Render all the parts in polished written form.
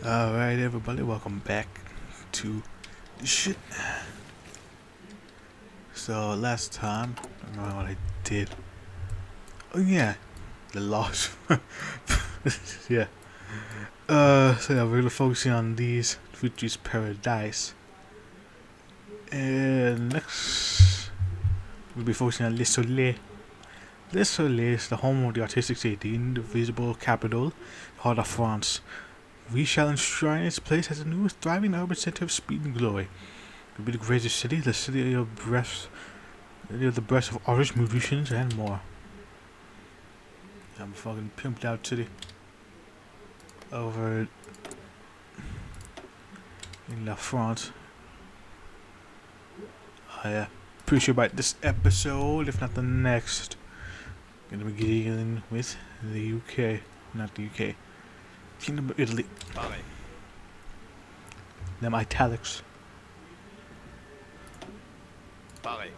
Alright everybody, welcome back to the shit. So last time, I don't know what I did. Oh yeah, the loss. Yeah. So yeah, we're really focusing on these, which is paradise. And next, we'll be focusing on Le Soleil. Le Soleil is the home of the artistic city, indivisible capital, heart of France. We shall enshrine its place as a new thriving urban center of speed and glory. It will be the greatest city, the city of breaths, the breaths of artists, musicians, and more. I'm a fucking pimped out city over in La France. Oh yeah, pretty sure about this episode, if not the next, gonna be dealing with the UK, not the UK, Kingdom of Italy. Pareil. Them italics. Pareil.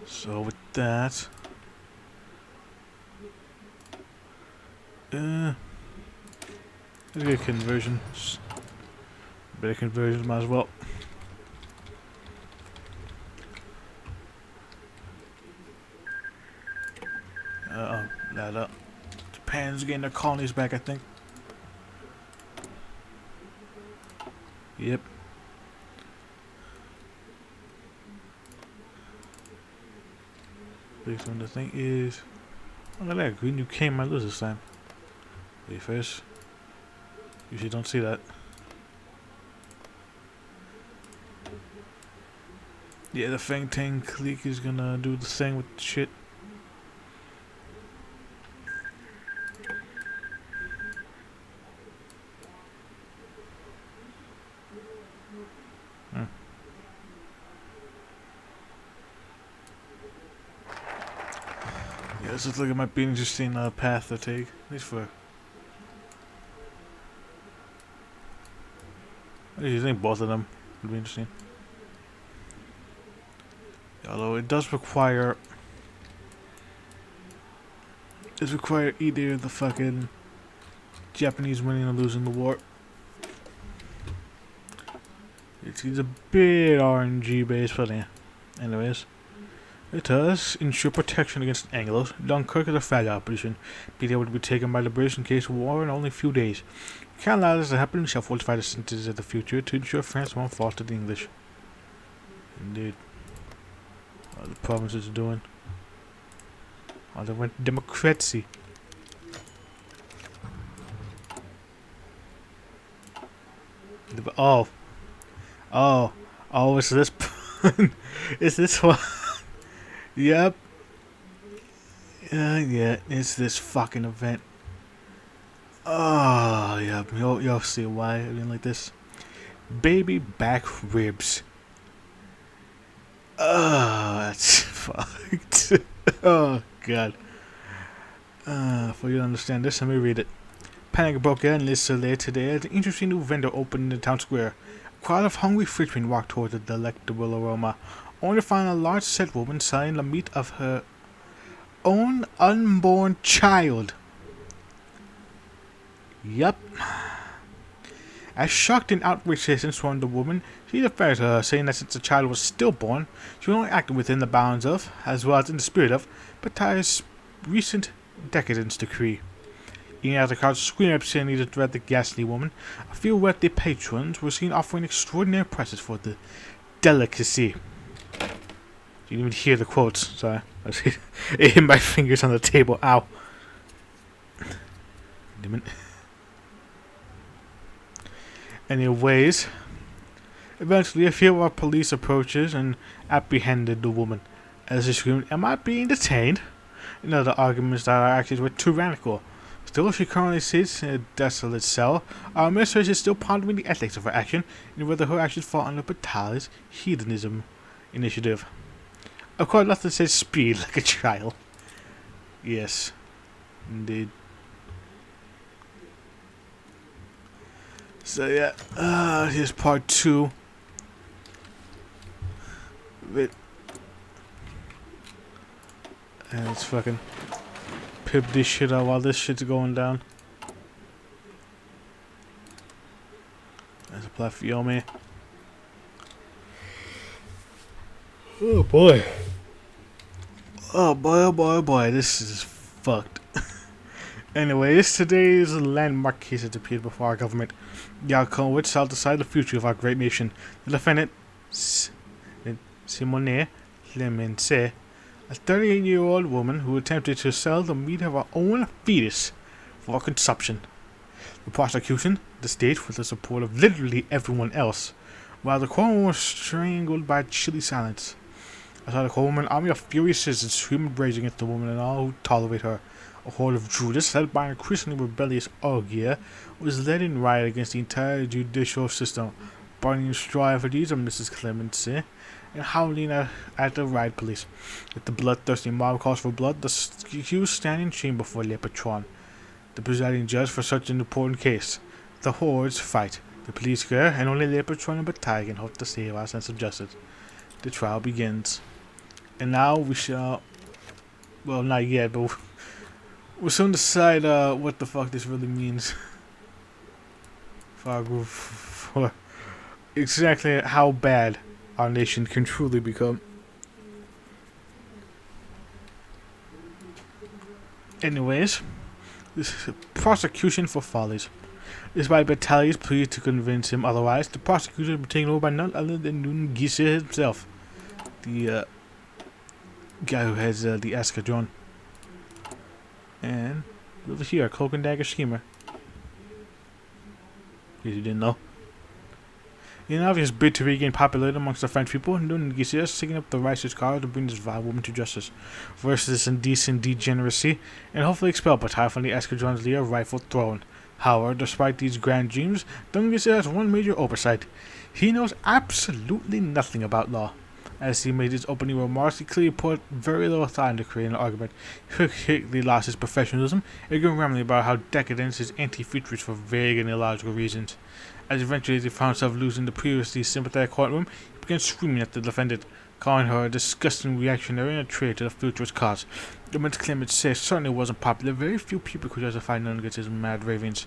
So with that, let's get conversions. Better conversions, might as well. That up. Japan's getting their colonies back, I think. Yep. Next one, the thing is, oh, look at that green. You came, might lose this time. Wait first. Usually don't see that. Yeah, the Fang Tang clique is gonna do the thing with the shit. Yeah, this looks like it might be an interesting path to take. At least for. I think both of them would be interesting. Although it does require. Either the fucking Japanese winning or losing the war. It's a bit RNG based, but yeah. Anyways. It does ensure protection against Anglos. Dunkirk is a fragile operation, being able to be taken by the British in case of war in only a few days. We can't allow this to happen and shall fortify the sentences of the future to ensure France won't fall to the English. Indeed. What the provinces are doing. Oh, they went democracy. Oh. Oh. Oh, it's this it's this one. Yep. Yeah, it's this fucking event. Oh, yeah, you'll see why I mean like this. Baby back ribs. Oh, that's fucked. Oh, God. For you to understand this, let me read it. Panic broke out in Le Soleil today as an interesting new vendor opened in the town square. A crowd of hungry Frenchmen walked toward the delectable aroma, only to find a large set woman selling the meat of her own unborn child. Yup. As shocked and outraged citizens swarmed the woman, she defended her, saying that since the child was stillborn, she would only act within the bounds of, as well as in the spirit of, Bataille's recent decadence decree. Even as the crowd screamed obscenely to dread the ghastly woman, a few wealthy patrons were seen offering extraordinary prices for the delicacy. You didn't even hear the quotes, sorry. I hit my fingers on the table. Ow. Damn it. Anyways, eventually a few of our police approaches and apprehended the woman. As she screamed, "Am I being detained?" And other arguments that our actions were tyrannical. Still, she currently sits in a desolate cell. Our administration is still pondering the ethics of her action and whether her actions fall under Bataille's hedonism initiative. Of course, nothing says speed like a child. Yes, indeed. So yeah, here's part 2. And let's fucking pip this shit out while this shit's going down. There's a platform. Oh boy. Oh boy, oh boy, oh boy, this is fucked. Anyways, today's landmark case has appeared before our government. The outcome of which shall decide the future of our great nation. The defendant, Simone Clemence, a 38-year-old woman who attempted to sell the meat of her own fetus for consumption. The prosecution, the state, with the support of literally everyone else, while the courtroom was strangled by chilly silence. Outside the courtroom, an army of furious citizens screamed and raged against the woman and all who tolerate her. A horde of Judas, led by an increasingly rebellious Augier, was led in riot against the entire judicial system, burning straw for deeds of Mrs. Clemency and howling at the riot police. With the bloodthirsty mob calls for blood, the accused stand in shame before Le Patron, the presiding judge for such an important case. The hordes fight. The police care, and only Le Patron and batailles can hope to save our sense of justice. The trial begins. And now we shall... Well, not yet, but we'll soon decide what the fuck this really means. For exactly how bad our nation can truly become. Anyways, this is a prosecution for follies. Despite Bataille's plea to convince him otherwise, the prosecution had been taken over by none other than Nun Guisset himself, the guy who has the escadron. And over here, cloak and dagger schemer. In case you didn't know. In an obvious bid to regain popularity amongst the French people, Nun Guisset is taking up the righteous cause to bring this vile woman to justice, versus this indecent degeneracy, and hopefully expel Bataille from the escadron's leader rightful throne. However, despite these grand dreams, Nun Guisset has one major oversight. He knows absolutely nothing about law. As he made his opening remarks, he clearly put very little thought into creating an argument. He quickly lost his professionalism, arguing rambling about how decadent his anti-futurists for vague and illogical reasons. As eventually he found himself losing the previously sympathetic courtroom, he began screaming at the defendant, calling her a disgusting reactionary and a traitor to the futurist cause. The man's claim certainly wasn't popular. Very few people could justify Nun Guisset's mad ravings.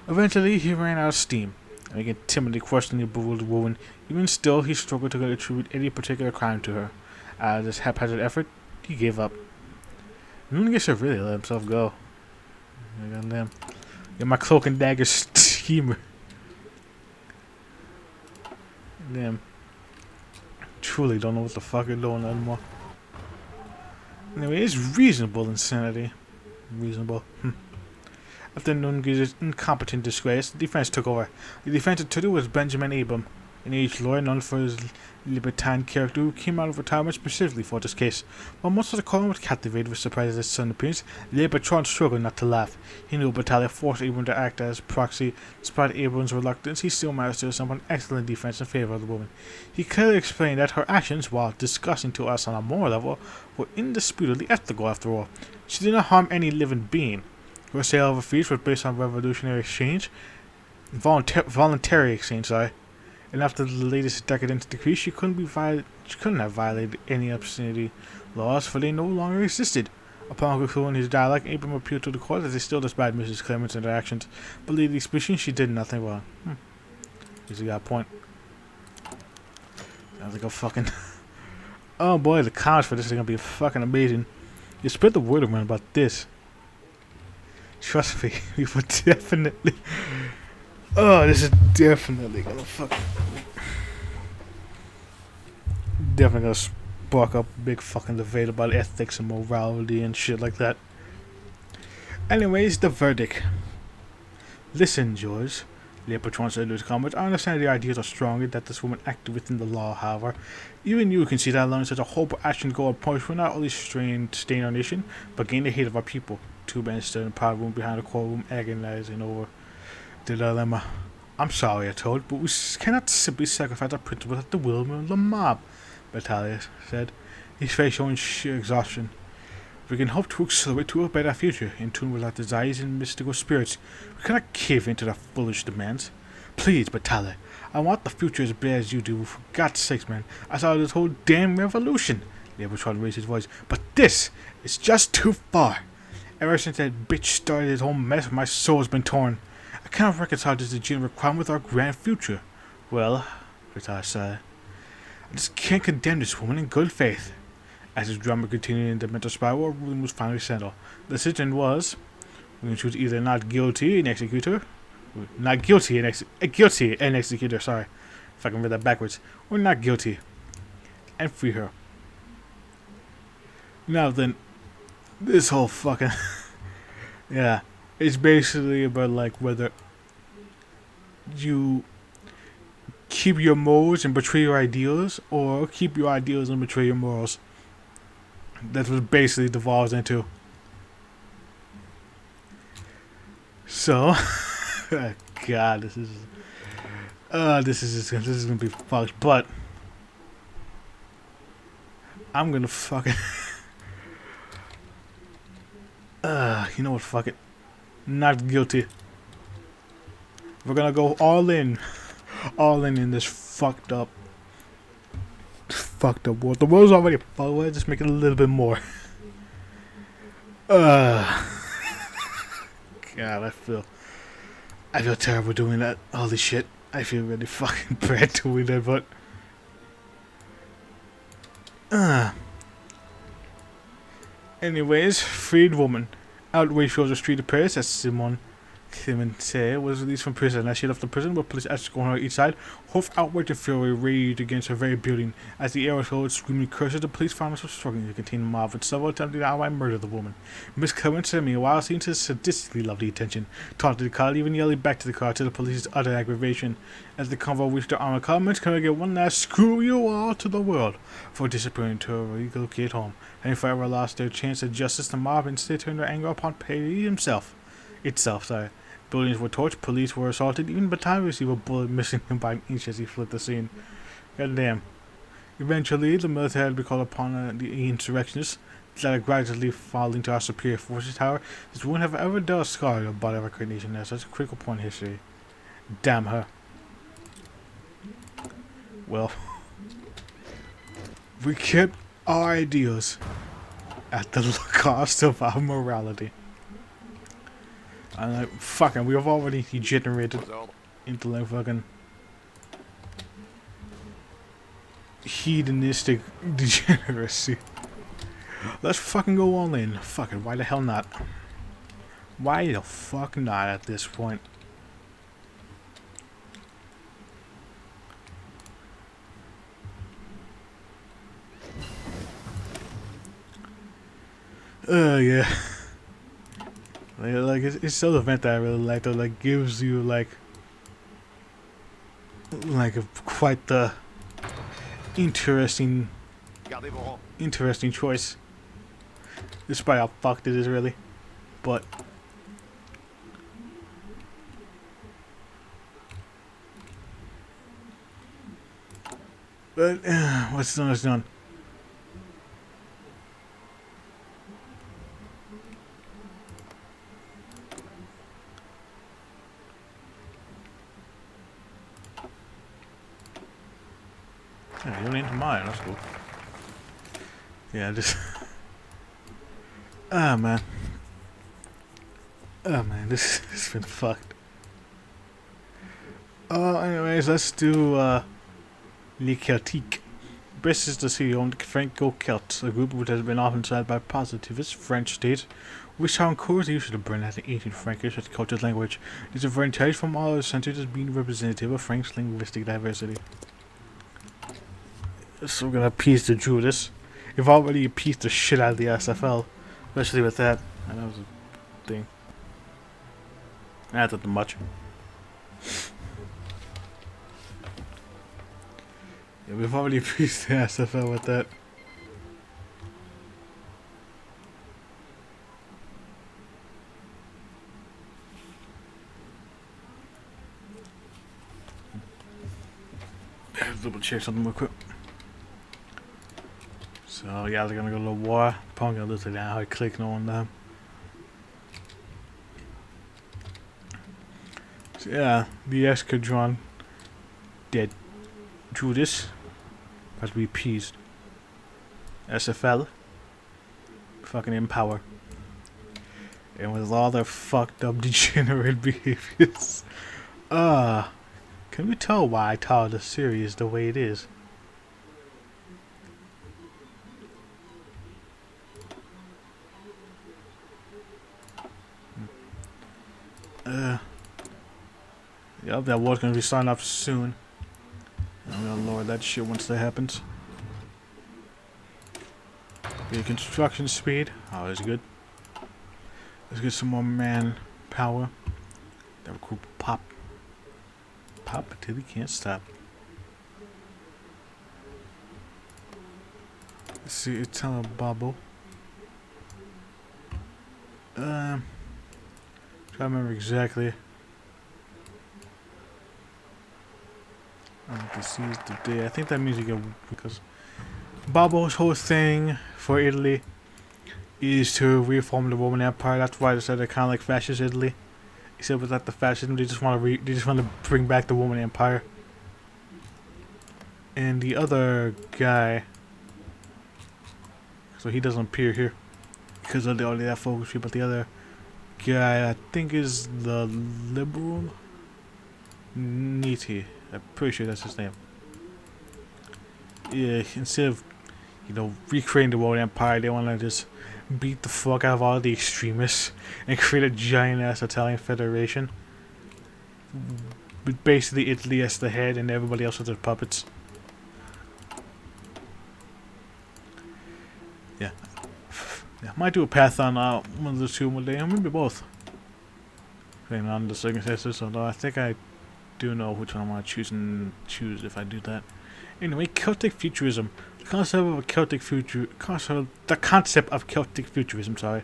Eventually, he ran out of steam, and began timidly questioning the bewildered woman. Even still, he struggled to attribute any particular crime to her. Out of this haphazard effort, he gave up. Nun Guisset really let himself go. Goddamn. Get my cloak and dagger schemer. Damn. Truly don't know what the fuck you're doing anymore. Anyway, it's reasonable insanity. Reasonable. After Nun Guisset's incompetent disgrace, the defense took over. The defense attorney was Benjamin Abram, an aged lawyer known for his libertine character who came out of retirement specifically for this case. While most of the court was captivated with surprise at his sudden appearance, Le Patron struggled not to laugh. He knew Bataille forced Abram to act as proxy. Despite Abram's reluctance, he still managed to assemble an excellent defense in favor of the woman. He clearly explained that her actions, while disgusting to us on a moral level, were indisputably ethical after all. She did not harm any living being. Her sale of her fees was based on revolutionary exchange, voluntary exchange, and after the latest decadence decree, she couldn't have violated any obscenity laws, for they no longer existed. Upon concluding his dialogue, Abram appealed to the court that they still despised Mrs. Clemens and her actions, but legally speaking, she did nothing wrong. He's got a point. Sounds like a fucking... Oh boy, the comments for this are gonna be fucking amazing. You spread the word around about this. Trust me, we will definitely... Oh, this is definitely gonna definitely gonna spark up a big fucking debate about ethics and morality and shit like that. Anyways, the verdict. Listen, George, Le Patron said to his comments, I understand the ideas are strong that this woman acted within the law, however. Even you can see that allowing such a horrible action go unpunished will not only stain our nation, but gain the hate of our people. Two men stood in the private room behind the courtroom, agonizing over the dilemma. I'm sorry, I told, but we cannot simply sacrifice our principles at the will of the mob, Bataille said, his face showing sheer exhaustion. We can hope to accelerate to a better future, in tune with our desires and mystical spirits. We cannot cave into their foolish demands. Please, batailles. I want the future as bad as you do. For God's sakes, man. I saw this whole damn revolution. Leopold tried to raise his voice. But this is just too far. Ever since that bitch started his whole mess, my soul's been torn. I cannot reconcile this degenerate crime with our grand future. Well, Bataille sighed, I just can't condemn this woman in good faith. As his drama continued in the mental spiral, a ruling was finally settled. The decision was, she was either not guilty and execute her, guilty and execute her, sorry, if I can read that backwards, or not guilty, and free her. Now then, this whole fucking, yeah, it's basically about like whether you keep your morals and betray your ideals, or keep your ideals and betray your morals. That's what basically devolves into. So, God, this is gonna be fucked. But I'm gonna fucking, you know what? Fuck it. Not guilty. We're gonna go all in this fucked up world. The world's already fucked. Let's just make it a little bit more. God, I feel terrible doing that. Holy shit. I feel really fucking bad doing that, but anyways, freed woman. Outrage fills the street of Paris as Simone Clemente was released from prison. As she left the prison, with police escorting her each side, Hope outraged and fury raged against her very building. As the air was filled with screaming curses, the police found themselves struggling to contain the mob, with several attempting to outright murder the woman. Miss Clemente, meanwhile, seemed to sadistically love the attention, taunted the crowd, even yelling back to the crowd to the police's utter aggravation. As the convoy reached the armored car, Miss Clemente gave one last "screw you all" to the world for disappearing to a relocate home. Having forever lost their chance at justice, the mob instead turned their anger upon Paris itself. Buildings were torched, police were assaulted, even Bataille received a bullet missing him by an inch as he fled the scene. God damn. Eventually, the military had to be called upon the insurrectionists, that are gradually falling to our superior forces. However, this wouldn't have ever dealt a scar about our great nation at such a critical point in history. Damn her. Well, we kept our ideals at the cost of our morality. I'm like, fucking, we have already degenerated into like fucking hedonistic degeneracy. Let's fucking go all in. Fucking, why the hell not? Why the fuck not at this point? Yeah. Like it's still an event that I really like, that like gives you like quite the interesting choice, despite how fucked it is really. But what's done is done. Yeah, you went into mine, that's cool. Yeah, just oh man, this has been fucked. Anyways, let's do Le Celtique. Brest is the city owned Franco-Celts, a group which has been often cited by positivist French states, which how encouraged the use of the Brent as the ancient Frankish as culture's language. It is a foreign taste from all other centuries as being representative of Frank's linguistic diversity. So we're gonna appease the Judas. You've already appeased the shit out of the SFL, especially with that. And that was a thing. That's not much. Yeah, we've already appeased the SFL with that. Double check something real quick. So yeah, they're gonna go to war. Probably gonna lose it now. I click on them. Yeah, the escadron dead. Judas has to be appeased. SFL fucking empower. And with all their fucked up degenerate behaviors. Can we tell why I titled the series the way it is? Yep, that war's gonna be signed up soon. I'm gonna lower that shit once that happens. The construction speed, always good. Let's get some more manpower. That recruit pop. Pop until he can't stop. Let's see, it's on a bubble. Try to remember exactly. This is the day. I think that means you get, because Babbo's whole thing for Italy is to reform the Roman Empire. That's why they said they're kind of like fascist Italy, except without the fascism. They just want to bring back the Roman Empire. And the other guy, so he doesn't appear here because of the only that focus. But the other guy, I think, is the liberal Niti. I'm pretty sure that's his name. Yeah, instead of, recreating the Roman Empire, they want to just beat the fuck out of all the extremists and create a giant-ass Italian federation. With basically Italy as the head and everybody else as their puppets. Yeah. Yeah, might do a path on one of the two one day, or maybe both. Depending on the circumstances, although I think I do know which one I want to choose if I do that. Anyway, Celtic futurism. The concept of Celtic futurism,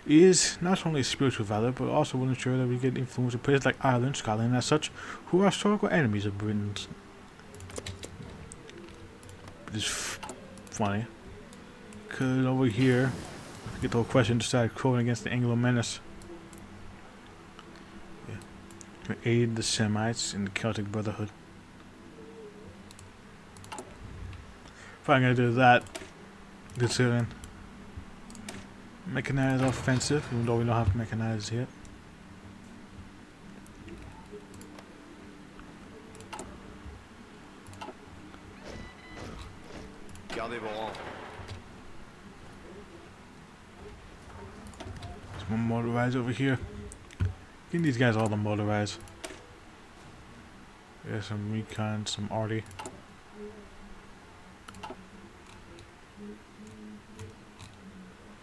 is not only a spiritual value, but also will ensure that we get influence of places like Ireland, Scotland, and as such, who are historical enemies of Britain's. It's funny, cause over here, I get the whole question decided quoting against the Anglo menace. To aid the Semites in the Celtic Brotherhood. If I'm gonna do that, considering mechanized offensive, even though we don't have mechanized yet. There's one motorized over here. Give these guys all the motorized. There's some recon, some arty.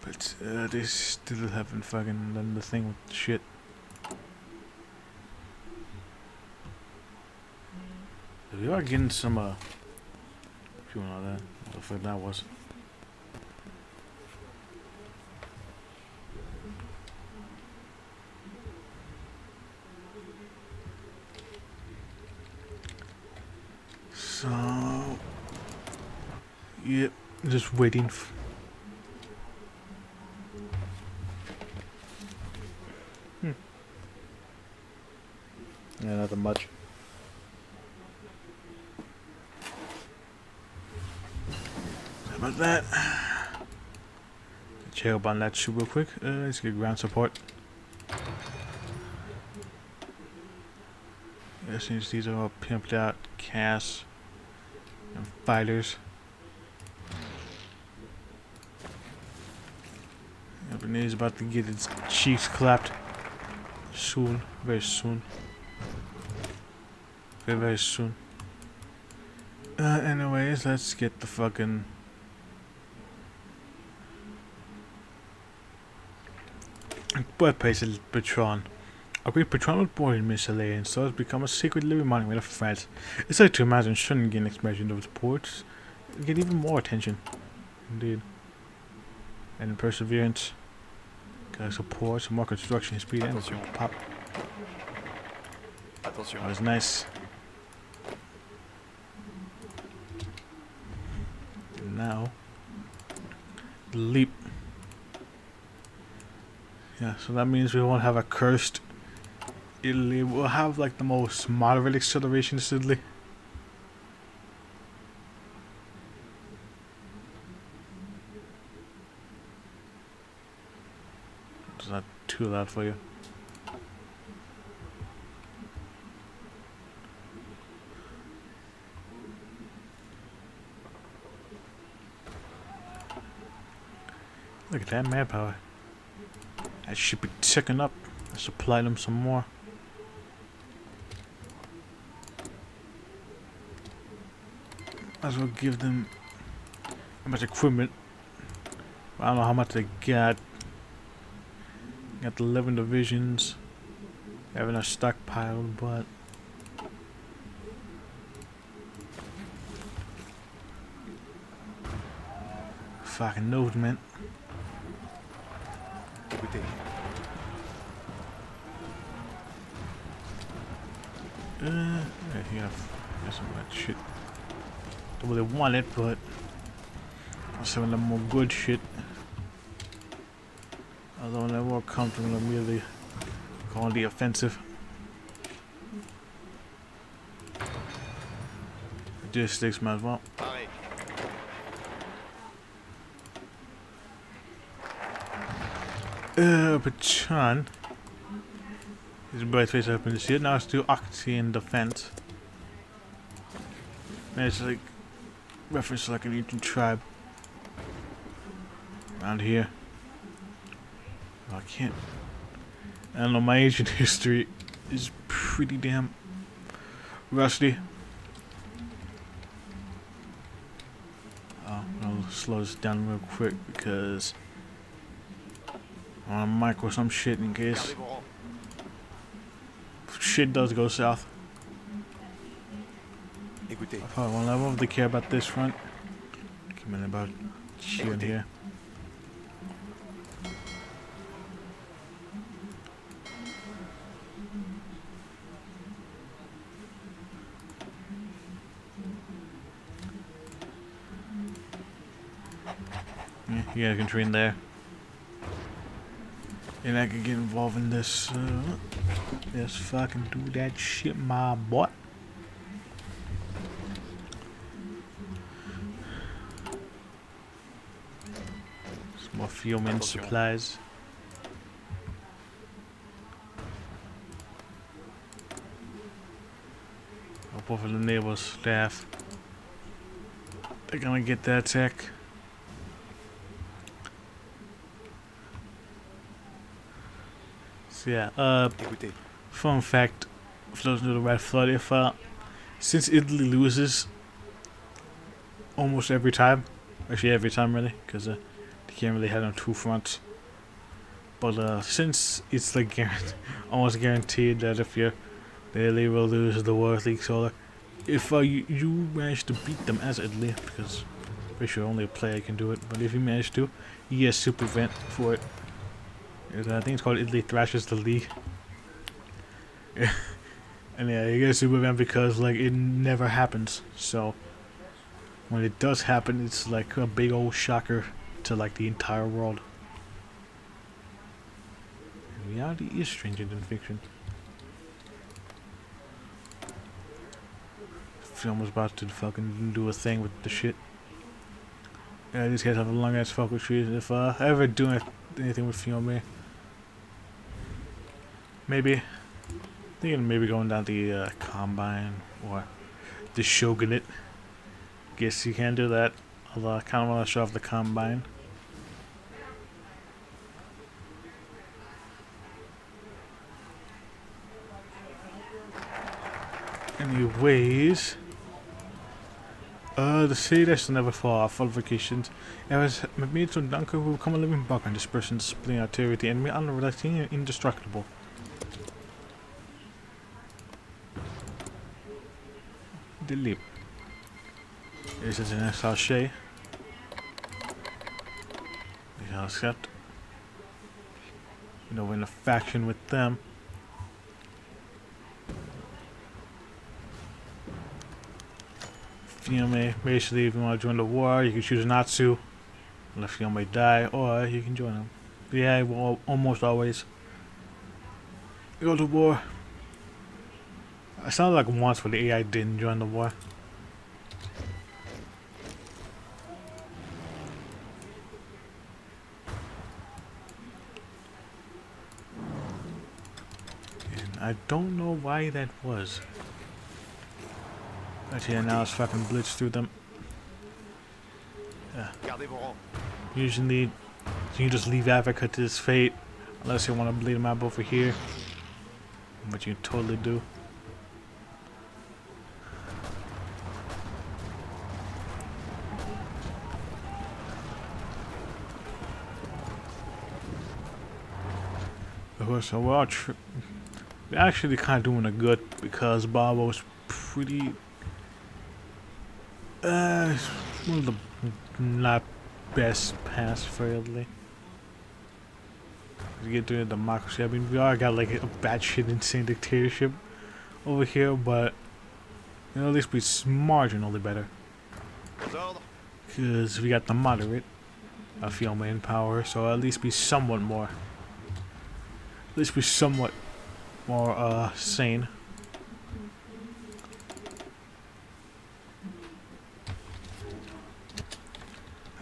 But they still haven't fucking done the thing with the shit. We are getting some fuel on that. What the fuck that was. So, yep, just waiting. Yeah, nothing much. Sorry about that. Check up on that shit real quick. Let's get ground support. Yeah, since these are all pimped out casts and fighters. Japanese about to get its cheeks clapped soon, very soon. Very soon. Anyways, let's get the fucking birthplace of Patron. A great Patron was born in Missouri and so has become a secret living monument of France. It's like to imagine shouldn't gain expansion of its ports, get even more attention. Indeed. And perseverance. Got support, some more construction speed, and pop. That was nice. Now, leap. Yeah, so that means we won't have a cursed Italy will have like the most moderate acceleration to Italy. It's not too loud for you. Look at that manpower. That should be ticking up. Let's supply them some more. Might as well give them how much equipment. I don't know how much they got. Got the 11 divisions. Having a stockpile, but fucking knows, man. Yeah, some of that shit. Don't really want it, but some of the more good shit. Although when they're more comfortable, I'm really going the offensive. Logistics might as well. Patron. His bright face up in the shit. Now it's still Octane defense. And it's like reference to like an ancient tribe around here. Oh, I can't. I don't know. My ancient history is pretty damn rusty. Oh, I'll slow this down real quick because I want to micro some shit in case shit does go south. I probably won't really care about this front. Come in about here and here. Yeah, you guys can train there. And I can get involved in this. Let's fucking do that shit, my boy. Some more fuel supplies. Up over the neighbor's staff. They're gonna get that tech. So yeah, fun fact, for those who know the Red Flood, if since Italy loses almost every time, actually every time really, because they can't really have on two fronts. But since it's like almost guaranteed that if Italy will lose the World League Solar, if you manage to beat them as Italy, because I'm pretty sure only a player can do it, but if you manage to, you get a super event for it. I think it's called Italy Thrashes the League. And yeah, you get a super event because like it never happens. So when it does happen, it's like a big old shocker to like the entire world. Reality is stranger than fiction. Film was about to fucking do a thing with the shit. Yeah, these guys have a long ass focus trees. If I ever do anything with film, maybe thinking maybe going down the combine or the shogunate. Guess you can do that. Although I kind of want to show off the combine. Anyways, the city that's never far off vacations. It was made to Dunker who will become a living bug, and this person splitting artillery with the enemy, unrelenting and indestructible. Delete. This is an SRC. They are accept. You know, we're in a faction with them. Fiume, basically, if you want to join the war, you can choose not to. Let Fiume die, or you can join them. Yeah, well, almost always go to war. It sounded like once when the AI didn't join the war. And I don't know why that was. But yeah, now it's fucking blitz through them. Usually, you just leave Africa to his fate, unless you want to bleed him out over here, which you totally do. So we're actually kind of doing a good because Barbo's pretty. One of the not best pass fairly. To get to a democracy, I mean, we all got like a batshit insane dictatorship over here, but you know, at least we're marginally better. Because we got the moderate female manpower, so at least be somewhat more. At least be somewhat more sane.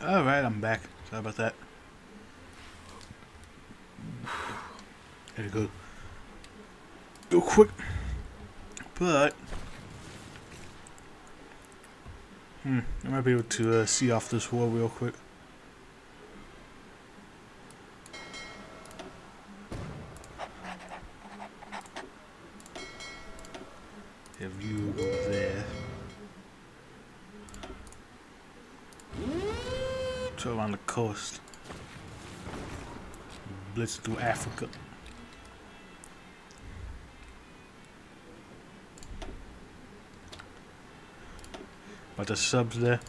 Alright, I'm back. Sorry about that. Had to go quick. But I might be able to see off this war real quick. Have you go there? So around the coast. Blitz through Africa. But the subs there.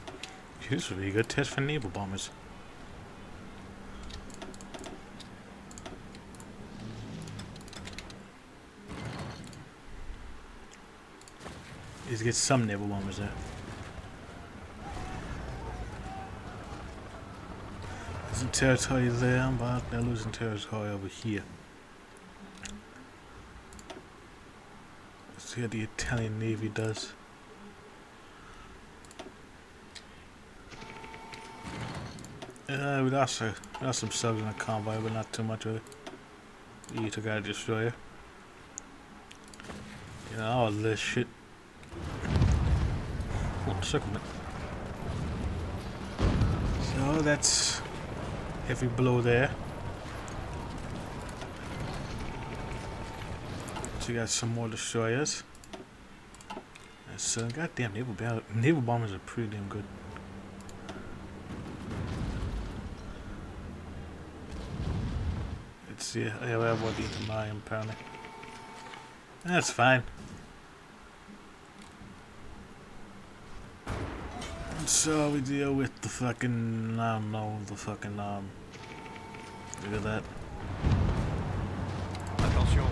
This would be a good test for naval bombers. Is get some naval bombers there. Losing territory there, but they're losing territory over here. Let's see how the Italian Navy does. We lost some subs in the convoy, but not too much of it. We took out a destroyer. You know, all this shit. Oh, circlement. So that's heavy blow there. So you got some more destroyers. So goddamn naval bombers are pretty damn good. Let's see, I have one into my apparently. That's fine. So we deal with the fucking, I don't know, the fucking, look at that. Attention.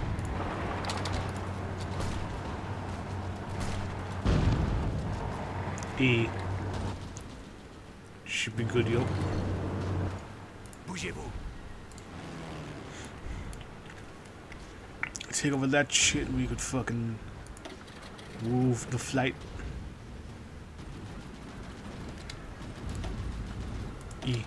E. Should be good, yo. Bougez-vous. Take over that shit, we could fucking move the flight. E.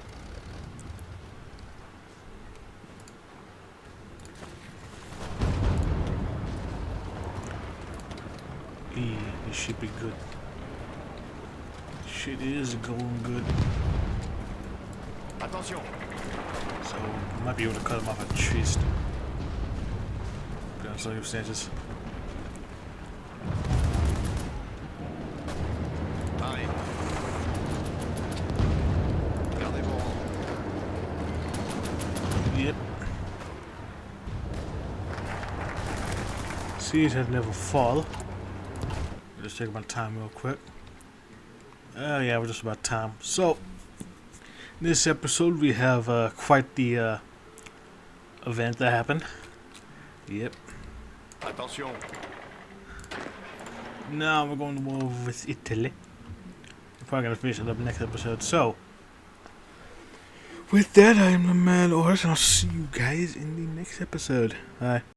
E, this should be good. Shit is going good. Attention. So, might be able to cut him off at least. Depending on circumstances. Pareil. Gardez vos rangs. Yep. Siege had never fall. Just take my time real quick. Yeah, we're just about time. So, in this episode we have quite the event that happened. Yep. Attention. Now we're going to war with Italy. We're probably going to finish it up next episode. So, with that, I'm the Man Horse, and I'll see you guys in the next episode. Bye.